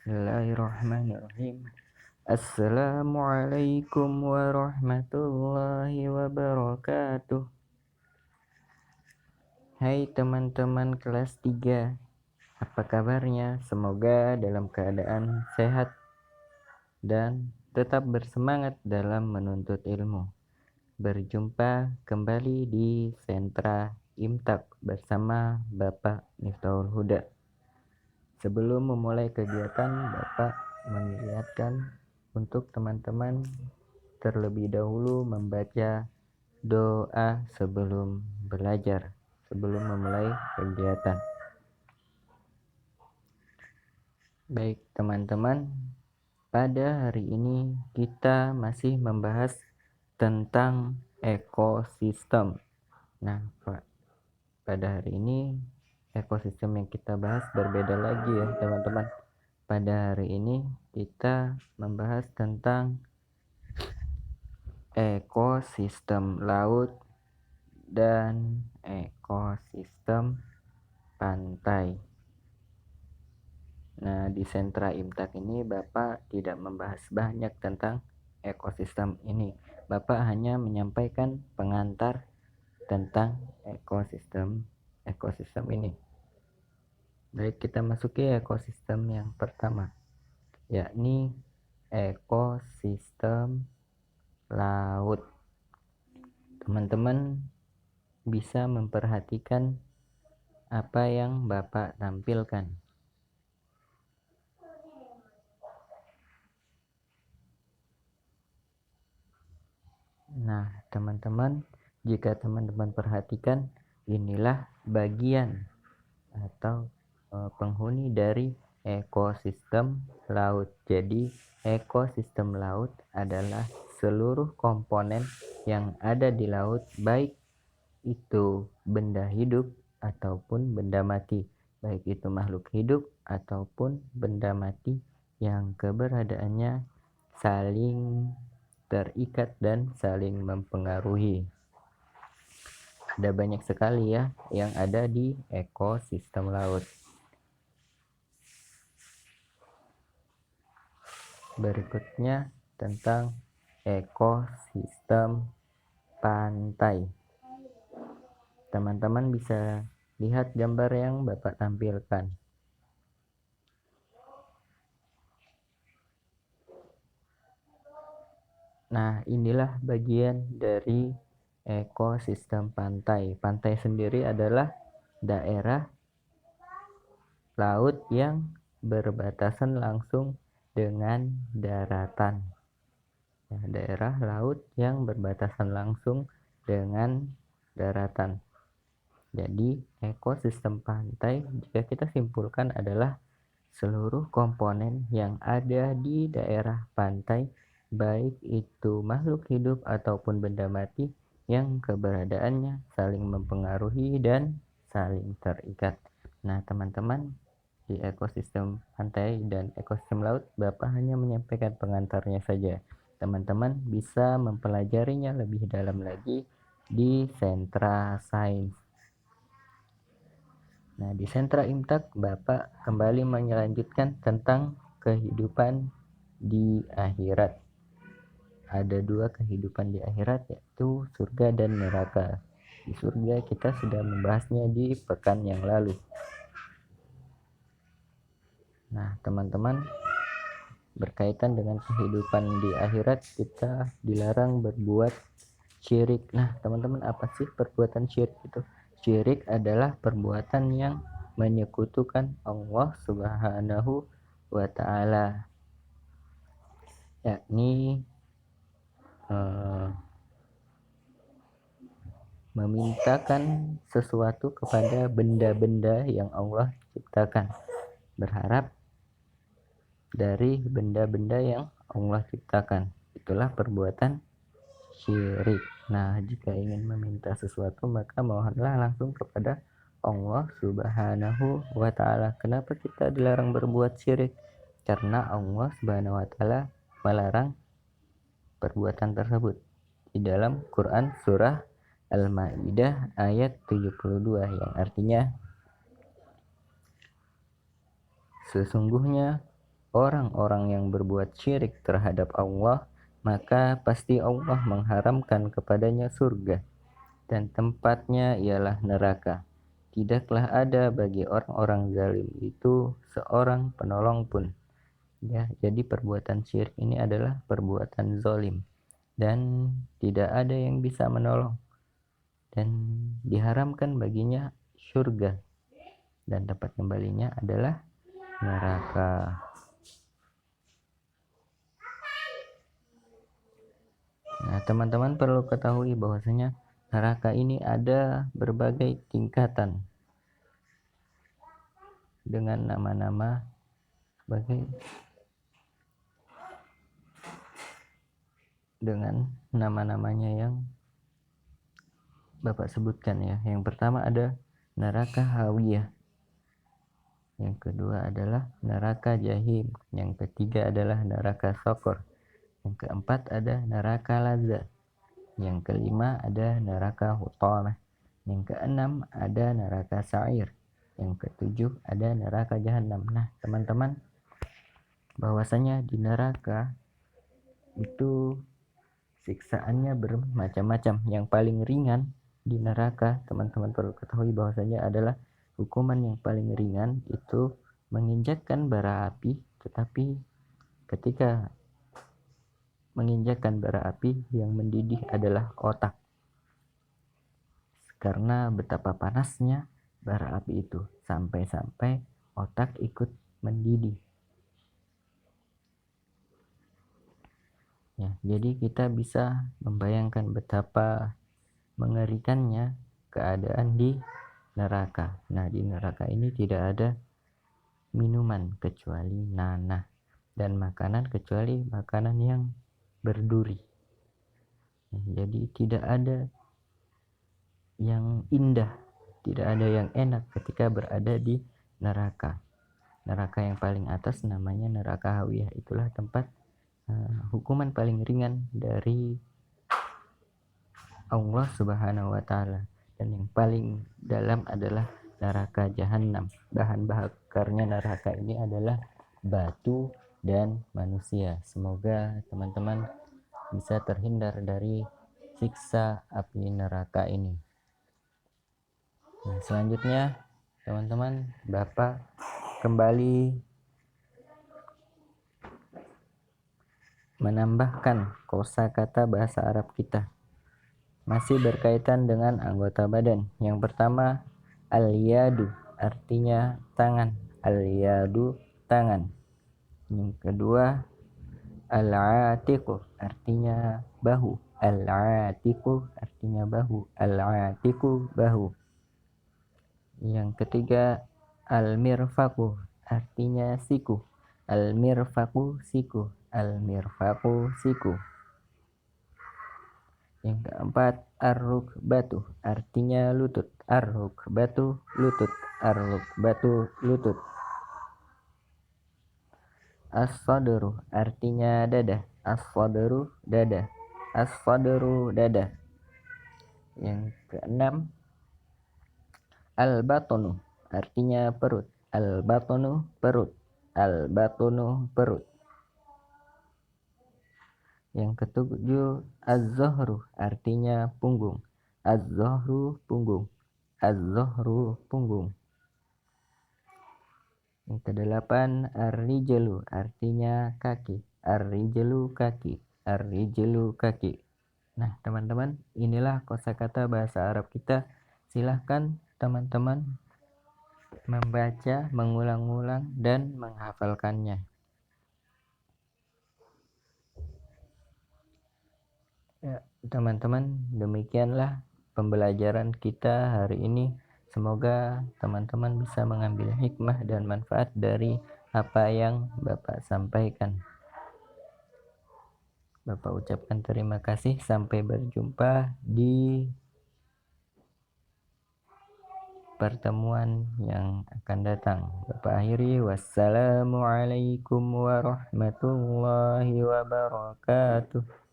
Bismillahirrahmanirrahim. Assalamualaikum warahmatullahi wabarakatuh. Hai teman-teman kelas 3, apa kabarnya? Semoga dalam keadaan sehat dan tetap bersemangat dalam menuntut ilmu. Berjumpa kembali di Sentra Imtak bersama Bapak Miftahul Huda. Sebelum memulai kegiatan, Bapak mengingatkan untuk teman-teman terlebih dahulu membaca doa sebelum belajar, sebelum memulai kegiatan. Baik teman-teman, pada hari ini kita masih membahas tentang ekosistem. Nah, pada hari ini ekosistem yang kita bahas berbeda lagi ya teman-teman. Pada hari ini kita membahas tentang ekosistem laut dan ekosistem pantai. Nah, di Sentra Imtak ini Bapak tidak membahas banyak tentang ekosistem ini. Bapak hanya menyampaikan pengantar tentang ekosistem ini. Baik, kita masuki ekosistem yang pertama, yakni ekosistem laut. Teman-teman bisa memperhatikan apa yang Bapak tampilkan. Nah, teman-teman, jika teman-teman perhatikan, inilah bagian atau penghuni dari ekosistem laut. Jadi, ekosistem laut adalah seluruh komponen yang ada di laut, baik itu benda hidup ataupun benda mati, baik itu makhluk hidup ataupun benda mati yang keberadaannya saling terikat dan saling mempengaruhi. Ada banyak sekali ya yang ada di ekosistem laut. Berikutnya tentang ekosistem pantai. Teman-teman bisa lihat gambar yang Bapak tampilkan. Nah, inilah bagian dari ekosistem pantai. Pantai sendiri adalah daerah laut yang berbatasan langsung dengan daratan. Ya, daerah laut yang berbatasan langsung dengan daratan. Jadi, ekosistem pantai jika kita simpulkan adalah seluruh komponen yang ada di daerah pantai, baik itu makhluk hidup ataupun benda mati yang keberadaannya saling mempengaruhi dan saling terikat. Nah, teman-teman, di ekosistem pantai dan ekosistem laut, Bapak hanya menyampaikan pengantarnya saja. Teman-teman bisa mempelajarinya lebih dalam lagi di Sentra Sains. Nah, di Sentra Imtak, Bapak kembali melanjutkan tentang kehidupan di akhirat. Ada dua kehidupan di akhirat, yaitu surga dan neraka. Di surga kita sudah membahasnya di pekan yang lalu. Nah, teman-teman, berkaitan dengan kehidupan di akhirat, kita dilarang berbuat syirik. Nah, teman-teman, apa sih perbuatan syirik itu? Syirik adalah perbuatan yang menyekutukan Allah Subhanahu wa ta'ala, yakni memintakan sesuatu kepada benda-benda yang Allah ciptakan, berharap dari benda-benda yang Allah ciptakan. Itulah perbuatan syirik. Nah, jika ingin meminta sesuatu, maka mohonlah langsung kepada Allah Subhanahu wa ta'ala. Kenapa kita dilarang berbuat syirik? Karena Allah Subhanahu wa ta'ala melarang perbuatan tersebut di dalam Quran surah Al-Maidah ayat 72, yang artinya, sesungguhnya orang-orang yang berbuat syirik terhadap Allah, maka pasti Allah mengharamkan kepadanya surga, dan tempatnya ialah neraka. Tidaklah ada bagi orang-orang zalim itu seorang penolong pun. Ya, jadi perbuatan syirik ini adalah perbuatan zalim dan tidak ada yang bisa menolong, dan diharamkan baginya surga, dan tempat kembalinya adalah neraka. Nah, teman-teman perlu ketahui bahwasanya neraka ini ada berbagai tingkatan dengan nama-nama sebagai dengan nama-namanya yang Bapak sebutkan ya. Yang pertama ada neraka hawiyah. Yang kedua adalah neraka jahim. Yang ketiga adalah neraka sokor. Yang keempat ada neraka lazza. Yang kelima ada neraka hutamah. Yang keenam ada neraka sa'ir. Yang ketujuh ada neraka jahanam. Nah, teman-teman, bahwasanya di neraka itu siksaannya bermacam-macam. Yang paling ringan di neraka, teman-teman perlu ketahui bahwasanya adalah hukuman yang paling ringan itu menginjakkan bara api, tetapi ketika menginjakkan bara api yang mendidih adalah otak, karena betapa panasnya bara api itu sampai-sampai otak ikut mendidih. Ya, jadi kita bisa membayangkan betapa mengerikannya keadaan di neraka. Nah, di neraka ini tidak ada minuman kecuali nanah, dan makanan kecuali makanan yang berduri. Jadi tidak ada yang indah, tidak ada yang enak ketika berada di neraka. Neraka yang paling atas namanya neraka hawiyah. Itulah tempat hukuman paling ringan dari Allah Subhanahu wa taala, dan yang paling dalam adalah neraka jahanam. Bahan bakarnya neraka ini adalah batu dan manusia. Semoga teman-teman bisa terhindar dari siksa api neraka ini. Nah, selanjutnya teman-teman, Bapak kembali menambahkan kosakata bahasa Arab kita, masih berkaitan dengan anggota badan. Yang pertama, al-yadu, artinya tangan. Al-yadu, tangan. Yang kedua, al-atiqu, artinya bahu. Al-atiqu, artinya bahu. Al-atiqu, bahu. Yang ketiga, al-mirfaqu, artinya siku. Al-mirfaqu, siku. Al-mirfaqu, siku. Yang keempat, ar-rukbatu, artinya lutut. Ar-rukbatu, lutut. Ar-rukbatu, lutut. As-sadru, artinya dada. As-sadru, dada. As-sadru, dada. Yang keenam, al-batnu, artinya perut. Al-batnu, perut. Al-batnu, perut. Yang ketujuh, az-zuhru, artinya punggung. Az-zuhru, punggung. Az-zuhru, punggung. Yang kedelapan, ar-rijlu, artinya kaki. Ar-rijlu, kaki. Ar-rijlu, kaki. Nah, teman-teman, inilah kosakata bahasa Arab kita. Silahkan teman-teman membaca, mengulang-ulang, dan menghafalkannya. Ya, teman-teman, demikianlah pembelajaran kita hari ini. Semoga teman-teman bisa mengambil hikmah dan manfaat dari apa yang Bapak sampaikan. Bapak ucapkan terima kasih. Sampai berjumpa di pertemuan yang akan datang. Bapak akhiri, wassalamualaikum warahmatullahi wabarakatuh.